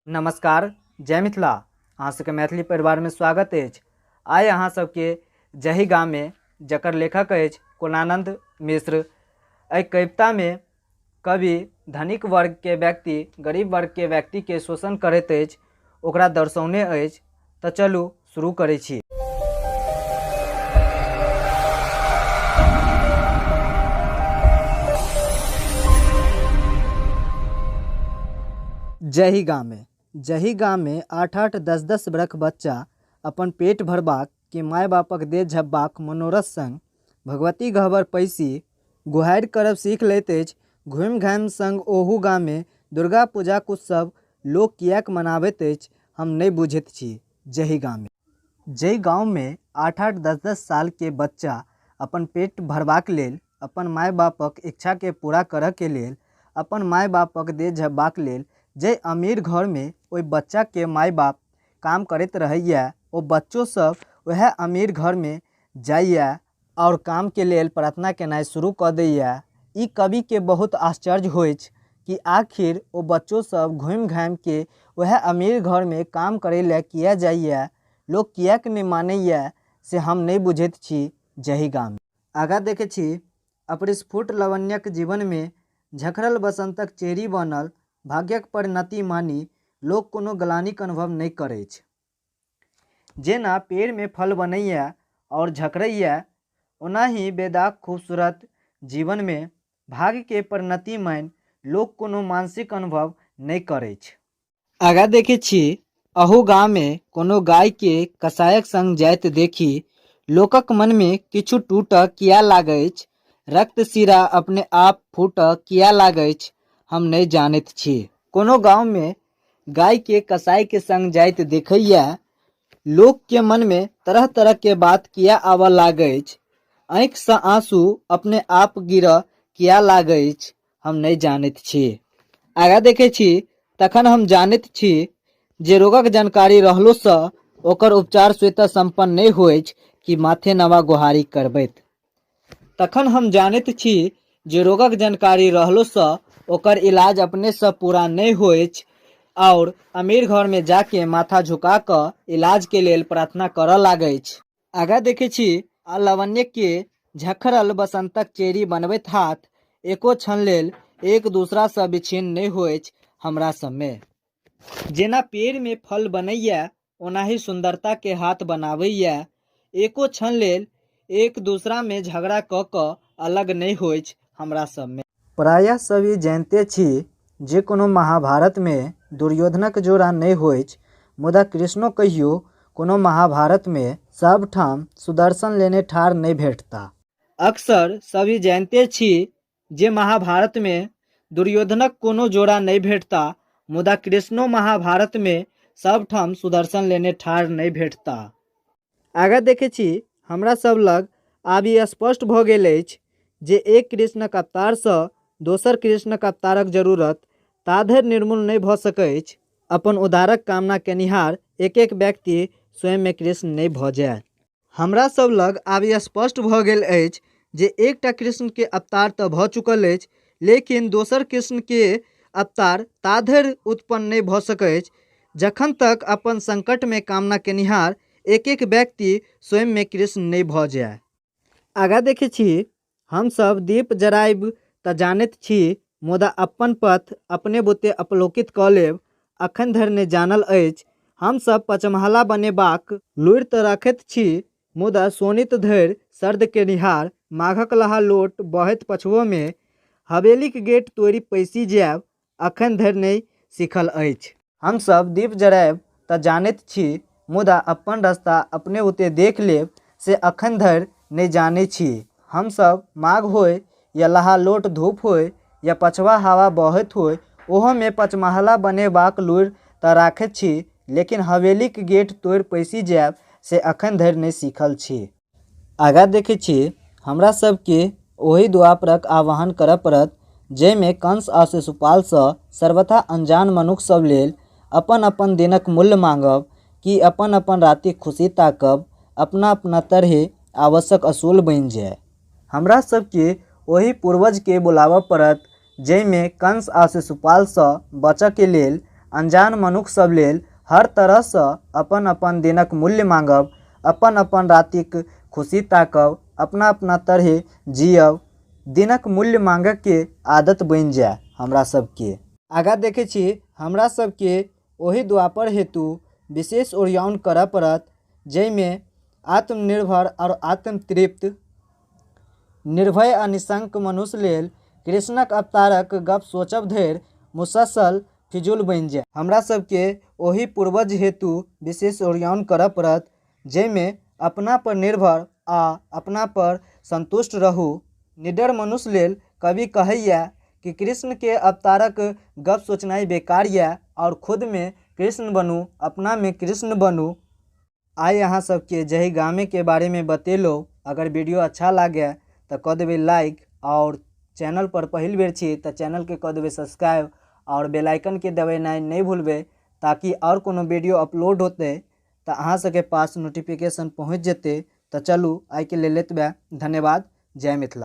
नमस्कार, जय मिथिला। अहाँ सबके मैथिली परिवार में स्वागत अछि। आइ अहाँ सबके जाहि गाम में जकर लेखक अछि कुणानंद मिश्र, एहि कविता में कवि धनिक वर्ग के व्यक्ति गरीब वर्ग के व्यक्ति के शोषण करैत अछि, ओकरा दर्शौने अछि। तऽ चलू शुरू करै छी। जही गाम में 8-8 10-10 बरख बच्चा अपन पेट भरबाक कि माय बापक देह झब्बाक मनोरथ संग भगवती गह्वर पैसी गुहारि करब सीख लैत अछि। घुमि घामि संग ओहू गाम में दुर्गा पूजाक उत्सव लोक किएक मनाबैत अछि, हम नहीं बुझैत छी। जही गाँव में 8-8 10-10 साल के बच्चा अपन पेट भरबाक लेल, अपन माय बापक इच्छा के पूरा करऽ के लेल, अपन माय बापक देह झब्बाक लेल जे अमीर घर में ओहि बच्चा के माय बाप काम करैत रहैया, ओ बच्चों सब वह अमीर घर में जाइया और काम के लेल प्रार्थना केनाइ शुरू कऽ दैया। ई कवि के बहुत आश्चर्य होइछ कि आखिर ओ बच्चों सब घुमि घामि के वह अमीर घर में काम करे ला किया जाइया, लोग किएक नहीं मानैया से हम नहीं बुझैत छी। जही गाम आगा देखे छी। अपरिस्फुट लवण्यक जीवन में झखरल बसंतक चेरी बनल भाग्यक परिणति मानी लोक कोनो ग्लानिक अनुभव नहीं करैछ। जेना पेड़ में फल बनैया और झकरैया, ओनाही बेदाग खूबसूरत जीवन में भाग्य के परिणति मान लोक कोनो मानसिक अनुभव नहीं करैछ। आगा देखे छी। अहू गाम में कोनो गाय के कसायक संग जाइत देखी लोकक मन में किछु टूटऽ किया लागैछ, रक्त शिरा अपने आप फूटऽ किया लागैछ, हम नहीं जानैत छी। कोनो गांव में गाय के कसाई के संग जाइत देखैया लोक के मन में तरह तरह के बात किया आवा लागैछ, आँख से आंसू अपने आप गिरऽ किया लागैछ, हम नहीं जानैत छी। आगा देखे छी। तखन हम जानैत छी जे रोगक जानकारी रहलो सँ ओकर उपचार स्वतः संपन्न नहीं होइछ कि माथे नवा गुहारी करबैत। तखन हम जानैत छी जे रोगक जानकारी रहलो सँ ओकर इलाज अपने से पूरा नहीं होइछ और अमीर घर में जाके माथा झुका कर इलाज के लेल प्रार्थना करऽ लागैछ। आगा देखे छी। आ लवण्य के झखरल बसंतक चेरी बनबैत हाथ एको क्षण लेल एक दूसरा से विच्छिन्न नहीं होइछ हमरा सब में। जेना पेड़ में फल बनैया ओनाही सुंदरता के हाथ बनावैया, एको क्षण लेल एक दूसरा में झगड़ा क क अलग नहीं होइछ हमरा सब में। प्रायः सभी जानते छी जे कोनो महाभारत में दुर्योधनक जोड़ा नहीं होइछ, मुदा कृष्णो कहियो कोनो महाभारत में सब ठाम सुदर्शन लेने ठाढ़ नहीं भेटता। अक्सर सभी जानते छी जे महाभारत में दुर्योधनक कोनो जोड़ा नहीं भेटता, मुदा कृष्णो महाभारत में सब ठाम सुदर्शन लेने ठाढ़ नहीं भेटता। आगा देखे छी। हमरा सब लग आब ई स्पष्ट भ गेल अछि जे एक कृष्णक अवतार सँ दोसर कृष्णक अवतारक जरूरत ताधरि निर्मूल नहीं भ सकैछ अपन उद्धारक कामना केनिहार एक एक व्यक्ति स्वयं में कृष्ण नहीं भ जाय। हमरा सब लग आब ई स्पष्ट भ गेल अछि जे एकटा कृष्ण के अवतार तऽ भ चुकल अछि, लेकिन दोसर कृष्ण के अवतार ताधरि उत्पन्न नहीं भ सकैछ जखन तक अपन संकट में कामना केनिहार एक एक व्यक्ति स्वयं में कृष्ण नहीं भ जाय। आगा देखे छी। हम सब दीप जरायब तऽ जानैत छी, मुदा अपन पथ अपने बुते अपलोकित कऽ लेब अखन धरि नहि जानल अछि। हम सब पचमहला बनेबाक लुरि तऽ रखैत छी, मुदा सोनित धरि सर्द केनिहार माघक लहा लोट बहैत पछुओ में हवेलीक गेट तोड़ि पैसी जायब अखन धरि नहीं सीखल अछि। हम सब दीप जरायब तऽ जानैत छी, मुदा अपन रास्ता अपने उते देख लेब से अखन धरि नहीं जानै छी। हम सब माघ होय या लहा लोट धूप होय या पछवा हवा बहैत होय, ओहो में पचमहला बनेबाक लुरि तऽ राखैत छी, लेकिन हवेलीक गेट तोड़ि पैसी जायब से अखन धरि नहीं सीखल छी। आगा देखे छी। हमरा सबके ओही द्वापरक आह्वान करऽ पड़त जाहिमे कंस आ शिशुपाल सँ सर्वथा अनजान मनुख सब लेल अपन अपन दिनक मूल्य मांगब कि अपन अपन रातिक खुशी ताकब अपना अपना तरहे आवश्यक असूल बनि जाय। हमरा सबके ओही पूर्वज के बुलाबऽ पड़त जाहिमे कंस आ शिशुपाल सँ बचऽ के लेल अनजान मनुख सब लेल हर तरह से अपन अपन दिनक मूल्य मांगब, अपन अपन रातिक खुशी ताकब, अपना अपना तरह जियब, दिनक मूल्य मांगे के आदत बन जाए हमरा सबके। आगा देखे छी हमरा सबके ओही द्वापर हेतु विशेष ओरियान करऽ पड़त, जैमे आत्मनिर्भर और आत्मतृप्त निर्भय आ निशंक मनुष्य लेल कृष्णक अवतारक गप सोचब धरि मुसलसल फिजूल बनि जाए। हमरा सबके ओही पूर्वज हेतु विशेष ओरियान करऽ पड़त, जैमे अपना पर निर्भर आ अपना पर संतुष्ट रहू। निडर मनुष्य लेल कवि कहैया कि कृष्ण के अवतारक गप सोचनाई बेकार या और खुद में कृष्ण बनू, अपना में कृष्ण बनू। आइ अहाँ सबके जही गामे के बारे में बतेलो। अगर वीडियो अच्छा लगे तो कऽ देबै लाइक, और चैनल पर पहिल बेर छी तो चैनल के कऽ देबै सब्सक्राइब और बेल आइकन के दबेनाइ नहीं भूलबै, ताकि और कोनो वीडियो अपलोड होते तो अहाँ सबके पास नोटिफिकेशन पहुँच जेते। तो चलू आई के लेल एतबे। धन्यवाद। जय मिथिला।